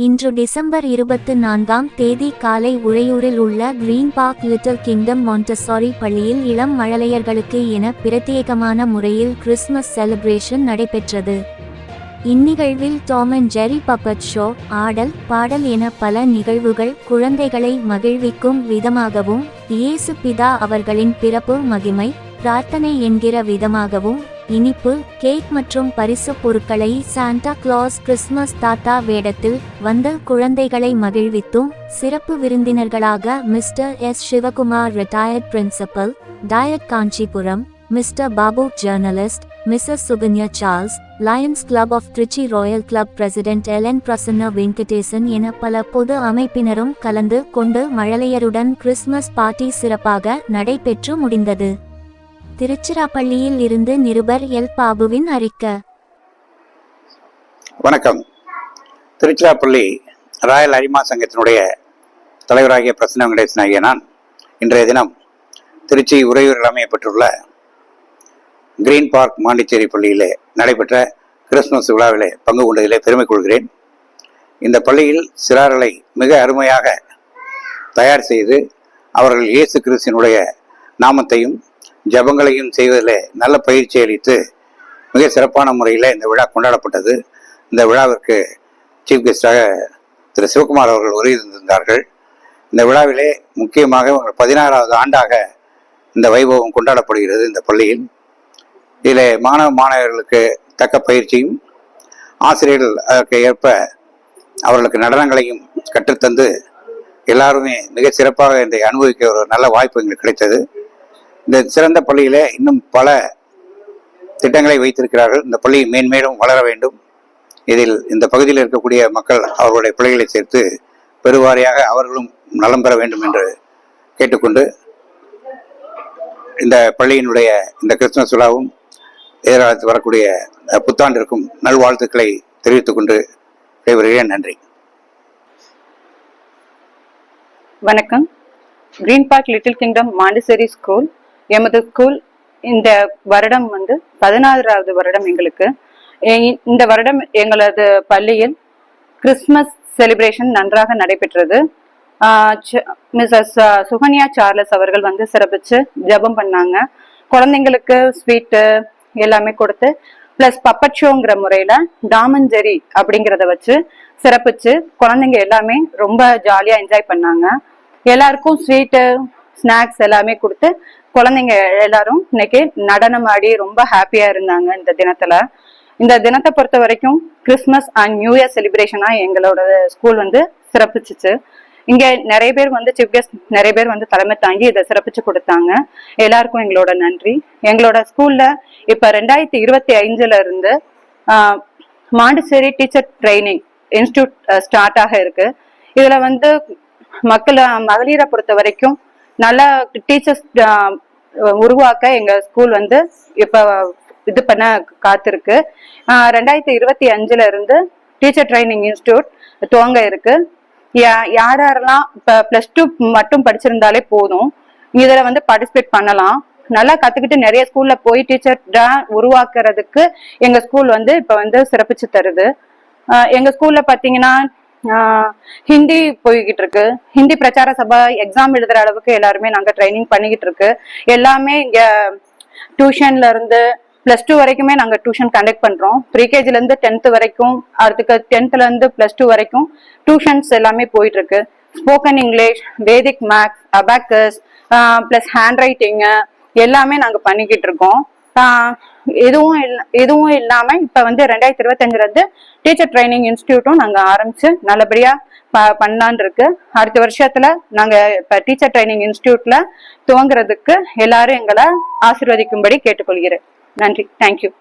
இன்று டிசம்பர் 24ஆம் தேதி காலை உறையூரில் உள்ள கிரீன் பார்க் லிட்டில் கிங்டம் மாண்டெசாரி பள்ளியில் இளம் மழலையர்களுக்கு என பிரத்யேகமான முறையில் கிறிஸ்துமஸ் செலிப்ரேஷன் நடைபெற்றது. இந்நிகழ்வில் Tom and Jerry puppet show, ஆடல் பாடல் என பல நிகழ்வுகள் குழந்தைகளை மகிழ்விக்கும் விதமாகவும், இயேசு பிதா அவர்களின் பிறப்பு மகிமை பிரார்த்தனை என்கிற விதமாகவும் இனிப்பு, கேக் மற்றும் பரிசு பொருட்களை சாண்டா கிளாஸ் கிறிஸ்துமஸ் தாத்தா வேடத்தில் வந்த குழந்தைகளை மகிழ்வித்தும், சிறப்பு விருந்தினர்களாக Mr S. Sivakumar retired principal, DIET Kanchipuram, Mr Babu journalist, Mrs Sukanya Charles, Lions club of Trichy royal club president LN Prasanna Venkatesan என பல பொது அமைப்பினரும் கலந்து கொண்டு மழலையருடன் கிறிஸ்துமஸ் பார்ட்டி சிறப்பாக நடைபெற்று முடிந்தது. திருச்சிராப்பள்ளியில் இருந்து நிருபர் எல். பாபுவின் அறிக்கை. வணக்கம். திருச்சிராப்பள்ளி ராயல் அரிமா சங்கத்தினுடைய தலைவராகிய பிரசன்ன வெங்கடேசன் ஆகிய நான் இன்றைய தினம் திருச்சி உறையூரில் அமையப்பட்டுள்ள கிரீன் பார்க் மாண்டிச்சேரி பள்ளியிலே நடைபெற்ற கிறிஸ்துமஸ் விழாவிலே பங்கு கொண்டதிலே பெருமை கொள்கிறேன். இந்த பள்ளியில் சிறார்களை மிக அருமையாக தயார் செய்து அவர்கள் இயேசு கிறிஸ்துவினுடைய நாமத்தையும் ஜபங்களையும் செய்வதில் நல்ல பயிற்சி அளித்து மிக சிறப்பான முறையில் இந்த விழா கொண்டாடப்பட்டது. இந்த விழாவிற்கு சீஃப் கெஸ்டாக திரு சிவகுமார் அவர்கள் வருகின்றிருந்தார்கள். இந்த விழாவிலே முக்கியமாக 16வது ஆண்டாக இந்த வைபவம் கொண்டாடப்படுகிறது. இந்த பள்ளியில் இதில் மாணவர்களுக்கு தக்க பயிற்சியும், ஆசிரியர்கள் அதற்கு ஏற்ப அவர்களுக்கு நடனங்களையும் கற்றுத்தந்து எல்லாருமே மிக சிறப்பாக இதை அனுபவிக்க ஒரு நல்ல வாய்ப்பு எங்களுக்கு கிடைத்தது. இந்த சிறந்த பள்ளியில இன்னும் பல திட்டங்களை வைத்திருக்கிறார்கள். இந்த பள்ளி மேன்மேலும் வளர வேண்டும். இதில் இந்த பகுதியில் இருக்கக்கூடிய மக்கள் அவர்களுடைய பிள்ளைகளை சேர்த்து பெருவாரியாக அவர்களும் நலம் பெற வேண்டும் என்று கேட்டுக்கொண்டு, இந்த பள்ளியினுடைய இந்த கிறிஸ்துமஸ் விழாவும் எதிர்காலத்தில் வரக்கூடிய புத்தாண்டிற்கும் நல்வாழ்த்துக்களை தெரிவித்துக் கொண்டு விடைபெறுகிறேன். நன்றி. வணக்கம். Green park little kingdom Montessori school, எமது ஸ்கூல் இந்த வருடம் 16வது வருடம். எங்களுக்கு இந்த வருடம் எங்களது பள்ளியில் கிறிஸ்துமஸ் செலிப்ரேஷன் நன்றாக நடைபெற்றது. மிஸ்ஸஸ் சுகன்யா சார்லஸ் அவர்கள் சிறப்பிச்சு ஜபம் பண்ணாங்க. குழந்தைங்களுக்கு ஸ்வீட்டு எல்லாமே கொடுத்து, பிளஸ் பப்பட் ஷோங்கிற முறையில டாம் அண்ட் ஜெர்ரி அப்படிங்கிறத வச்சு சிறப்பிச்சு குழந்தைங்க எல்லாமே ரொம்ப ஜாலியா என்ஜாய் பண்ணாங்க. எல்லாருக்கும் ஸ்வீட்டு, ஸ்நாக்ஸ் எல்லாமே கொடுத்து குழந்தைங்க எல்லாரும் இன்னைக்கு நடனம் ஆடி ரொம்ப ஹாப்பியா இருந்தாங்க. இந்த தினத்தை பொறுத்த வரைக்கும் கிறிஸ்துமஸ் அண்ட் நியூ இயர் செலிப்ரேஷனா எங்களோட ஸ்கூல் சிறப்பிச்சுச்சு. இங்க நிறைய பேர் சீஃப் கெஸ்ட் நிறைய பேர் தலைமை தாங்கி இதை சிறப்பிச்சு கொடுத்தாங்க. எல்லாருக்கும் எங்களோட நன்றி. எங்களோட ஸ்கூல்ல இப்ப 2025ல இருந்து Montessori teacher training institute start ஆக இருக்கு. இதுல மகளிரை பொறுத்த வரைக்கும் நல்ல டீச்சர்ஸ் உருவாக்க எங்க ஸ்கூல் இப்ப இது பண்ண காத்திருக்கு. 2025ல இருந்து டீச்சர் ட்ரைனிங் இன்ஸ்டிடியூட் துவங்க இருக்கு. யாரெல்லாம் இப்ப +2 மட்டும் படிச்சிருந்தாலே போதும், இதுல பார்ட்டிசிபேட் பண்ணலாம். நல்லா கத்துக்கிட்டு நிறைய ஸ்கூல்ல போய் டீச்சர் உருவாக்குறதுக்கு எங்க ஸ்கூல் இப்ப சிறப்பிச்சு தருது. எங்க ஸ்கூல்ல பாத்தீங்கன்னா ஹிந்தி போய்கிட்டு இருக்கு. ஹிந்தி பிரச்சார சபா எக்ஸாம் எழுதுற அளவுக்கு எல்லாருமே நாங்க ட்ரைனிங் பண்ணிக்கிட்டு இருக்கு. எல்லாமே இங்க டியூஷன்ல இருந்து +2 வரைக்குமே நாங்க டியூஷன் கண்டக்ட் பண்றோம். ப்ரீகேஜில இருந்து 10th வரைக்கும், அடுத்துக்கு 10th இருந்து +2 வரைக்கும் டியூஷன்ஸ் எல்லாமே போயிட்டு இருக்கு. Spoken English, Vedic maths, abacus, plus hand writing எல்லாமே நாங்க பண்ணிக்கிட்டு இருக்கோம். எதுவும் இல்லாம இப்ப 2025ல இருந்து டீச்சர் ட்ரைனிங் இன்ஸ்டிடியூட்டும் நாங்க ஆரம்பிச்சு நல்லபடியா பண்ணலான் இருக்கு. அடுத்த வருஷத்துல நாங்க இப்ப டீச்சர் ட்ரைனிங் இன்ஸ்டிடியூட்ல துவங்குறதுக்கு எல்லாரும் எங்களை ஆசீர்வதிக்கும்படி கேட்டுக்கொள்கிறேன். நன்றி. தேங்க்யூ.